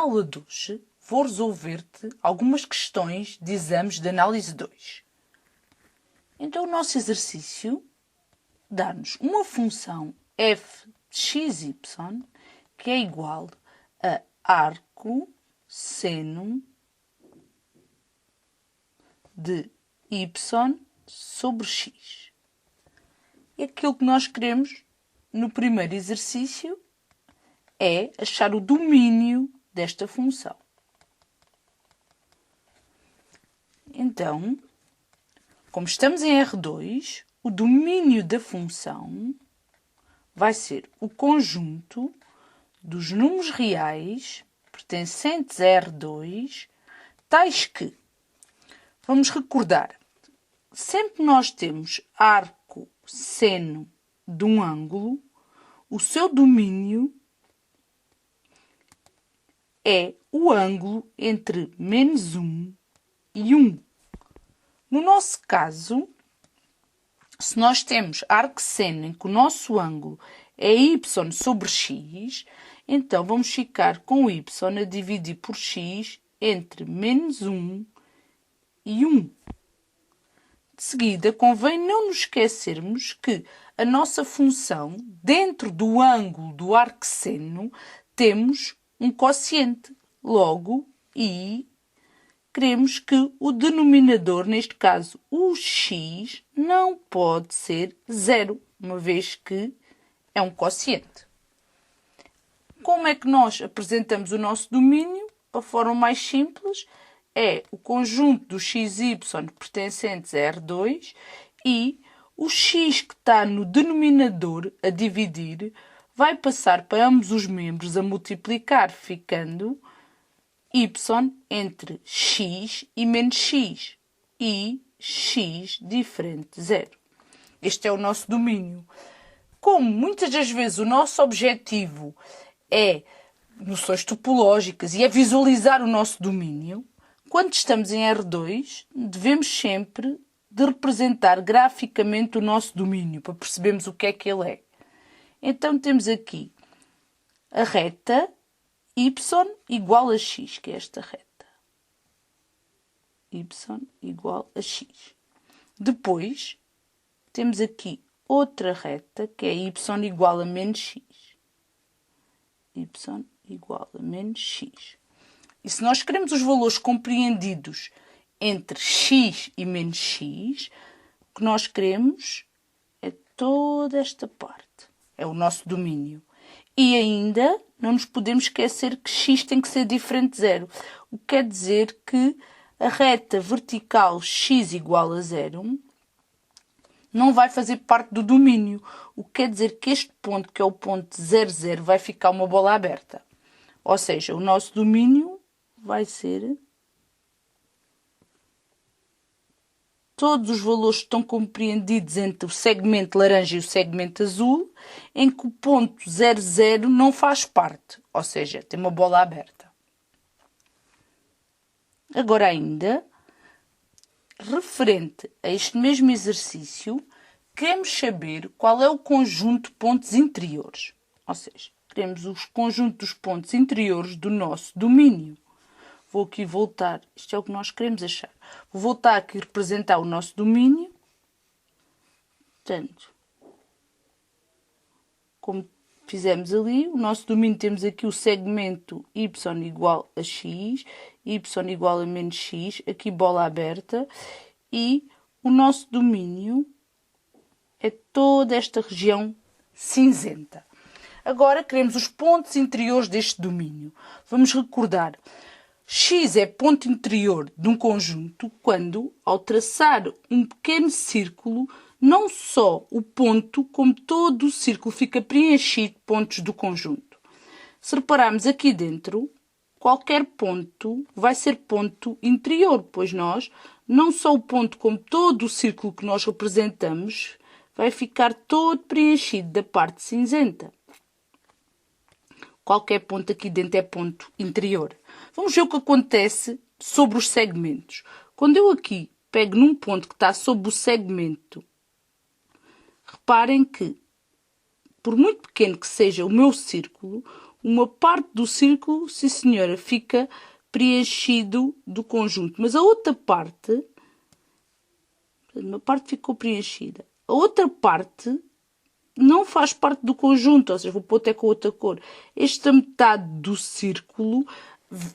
aula de hoje vou resolver-te algumas questões de exames de análise 2. Então o nosso exercício dá-nos uma função f de xy que é igual a arco seno de y sobre x. E aquilo que nós queremos no primeiro exercício é achar o domínio desta função. Então, como estamos em R2, o domínio da função vai ser o conjunto dos números reais pertencentes a R2, tais que, vamos recordar, sempre que nós temos arco seno de um ângulo, o seu domínio é o ângulo entre -1 e 1. No nosso caso, se nós temos arco seno em que o nosso ângulo é y sobre x, então vamos ficar com y a dividir por x entre -1 e 1. De seguida, convém não nos esquecermos que a nossa função, dentro do ângulo do arco seno, temos um quociente. Logo, queremos que o denominador, neste caso o x, não pode ser 0, uma vez que é um quociente. Como é que nós apresentamos o nosso domínio? A forma mais simples é o conjunto dos xy pertencentes a R2 e o x que está no denominador a dividir vai passar para ambos os membros a multiplicar, ficando y entre x e menos x e x diferente de 0. Este é o nosso domínio. Como muitas das vezes o nosso objetivo é noções topológicas e é visualizar o nosso domínio, quando estamos em R2, devemos sempre de representar graficamente o nosso domínio, para percebermos o que é que ele é. Então temos aqui a reta y igual a x, que é esta reta. Y igual a x. Depois, temos aqui outra reta, que é y igual a menos x. Y igual a menos x. E se nós queremos os valores compreendidos entre x e menos x, o que nós queremos é toda esta parte. É o nosso domínio. E ainda não nos podemos esquecer que x tem que ser diferente de 0. O que quer dizer que a reta vertical x igual a 0 não vai fazer parte do domínio. O que quer dizer que este ponto, que é o ponto 0, 0, vai ficar uma bola aberta. Ou seja, o nosso domínio vai ser todos os valores que estão compreendidos entre o segmento laranja e o segmento azul, em que o ponto 0, 0 não faz parte, ou seja, tem uma bola aberta. Agora ainda, referente a este mesmo exercício, queremos saber qual é o conjunto de pontos interiores, ou seja, queremos o conjunto dos pontos interiores do nosso domínio. Vou aqui voltar, isto é o que nós queremos achar. Vou voltar aqui a representar o nosso domínio. Portanto, como fizemos ali, o nosso domínio temos aqui o segmento y igual a x, y igual a menos x, aqui bola aberta, e o nosso domínio é toda esta região cinzenta. Agora queremos os pontos interiores deste domínio. Vamos recordar. X é ponto interior de um conjunto quando, ao traçar um pequeno círculo, não só o ponto, como todo o círculo fica preenchido de pontos do conjunto. Se repararmos aqui dentro, qualquer ponto vai ser ponto interior, pois nós, não só o ponto, como todo o círculo que nós representamos, vai ficar todo preenchido da parte cinzenta. Qualquer ponto aqui dentro é ponto interior. Vamos ver o que acontece sobre os segmentos. Quando eu aqui pego num ponto que está sobre o segmento, reparem que, por muito pequeno que seja o meu círculo, uma parte do círculo, sim senhora, fica preenchido do conjunto, mas a outra parte, uma parte ficou preenchida, a outra parte não faz parte do conjunto, ou seja, vou pôr até com outra cor. Esta metade do círculo,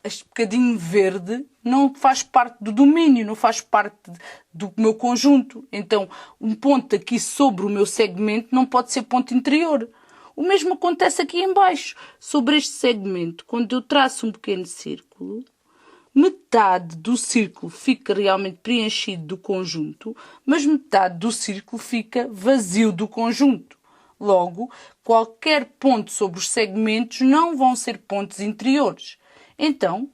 este bocadinho verde, não faz parte do domínio, não faz parte do meu conjunto. Então, um ponto aqui sobre o meu segmento não pode ser ponto interior. O mesmo acontece aqui em baixo. Sobre este segmento, quando eu traço um pequeno círculo, metade do círculo fica realmente preenchido do conjunto, mas metade do círculo fica vazio do conjunto. Logo, qualquer ponto sobre os segmentos não vão ser pontos interiores. Então,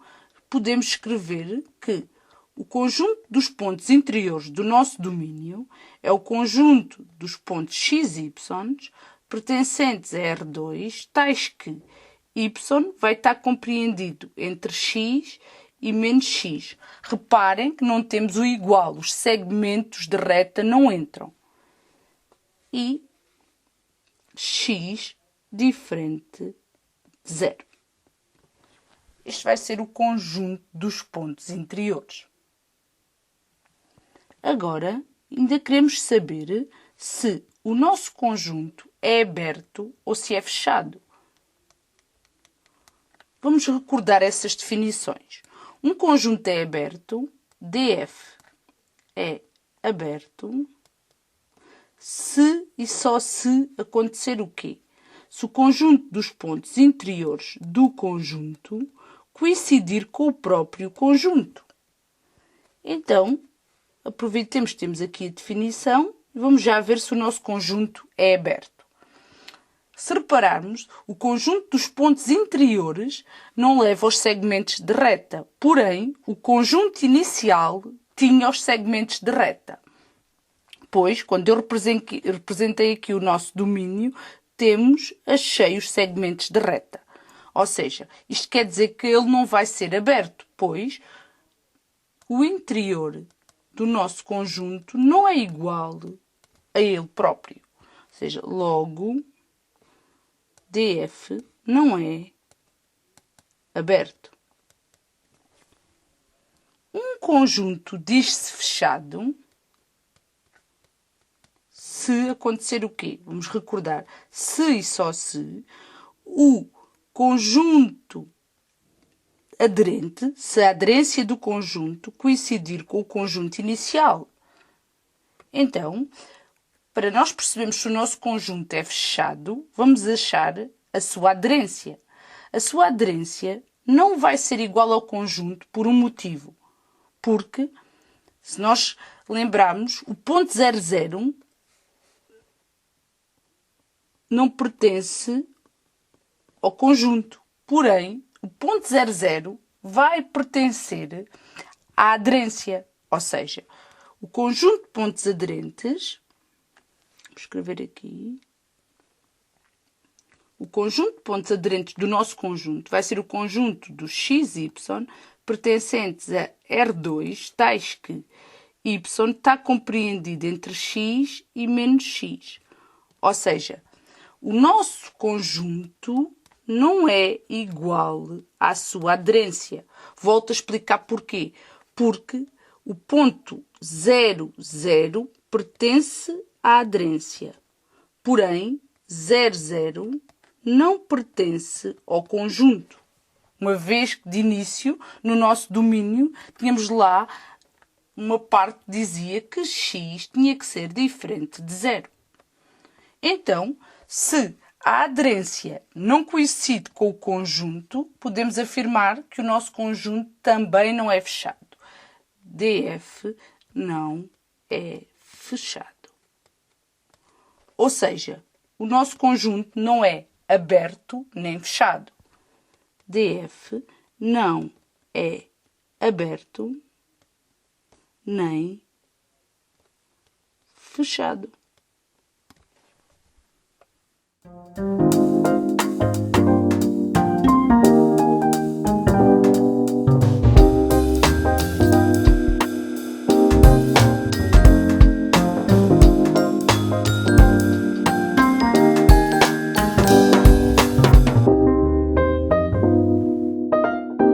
podemos escrever que o conjunto dos pontos interiores do nosso domínio é o conjunto dos pontos x e y pertencentes a R2, tais que y vai estar compreendido entre x e menos x. Reparem que não temos o igual, os segmentos de reta não entram. E x diferente de 0. Este vai ser o conjunto dos pontos interiores. Agora, ainda queremos saber se o nosso conjunto é aberto ou se é fechado. Vamos recordar essas definições. Um conjunto é aberto, DF é aberto, se e só se acontecer o quê? Se o conjunto dos pontos interiores do conjunto coincidir com o próprio conjunto. Então, aproveitemos que temos aqui a definição e vamos já ver se o nosso conjunto é aberto. Se repararmos, o conjunto dos pontos interiores não leva aos segmentos de reta, porém, o conjunto inicial tinha os segmentos de reta. Pois, quando eu representei aqui o nosso domínio, temos os segmentos de reta. Ou seja, isto quer dizer que ele não vai ser aberto, pois o interior do nosso conjunto não é igual a ele próprio. Ou seja, logo, DF não é aberto. Um conjunto diz-se fechado se acontecer o quê? Vamos recordar. Se e só se o conjunto aderente, se a aderência do conjunto coincidir com o conjunto inicial. Então, para nós percebermos se o nosso conjunto é fechado, vamos achar a sua aderência. A sua aderência não vai ser igual ao conjunto por um motivo. Porque, se nós lembrarmos, o ponto 00 não pertence ao conjunto. Porém, o ponto 00 vai pertencer à aderência. Ou seja, o conjunto de pontos aderentes, vou escrever aqui, o conjunto de pontos aderentes do nosso conjunto vai ser o conjunto dos x e y pertencentes a R2, tais que y está compreendido entre x e menos x. Ou seja, o nosso conjunto não é igual à sua aderência. Volto a explicar porquê. Porque o ponto 00 pertence à aderência. Porém, 00 não pertence ao conjunto. Uma vez que de início, no nosso domínio, tínhamos lá uma parte que dizia que x tinha que ser diferente de 0. Então, se a aderência não coincide com o conjunto, podemos afirmar que o nosso conjunto também não é fechado. DF não é fechado. Ou seja, o nosso conjunto não é aberto nem fechado. DF não é aberto nem fechado.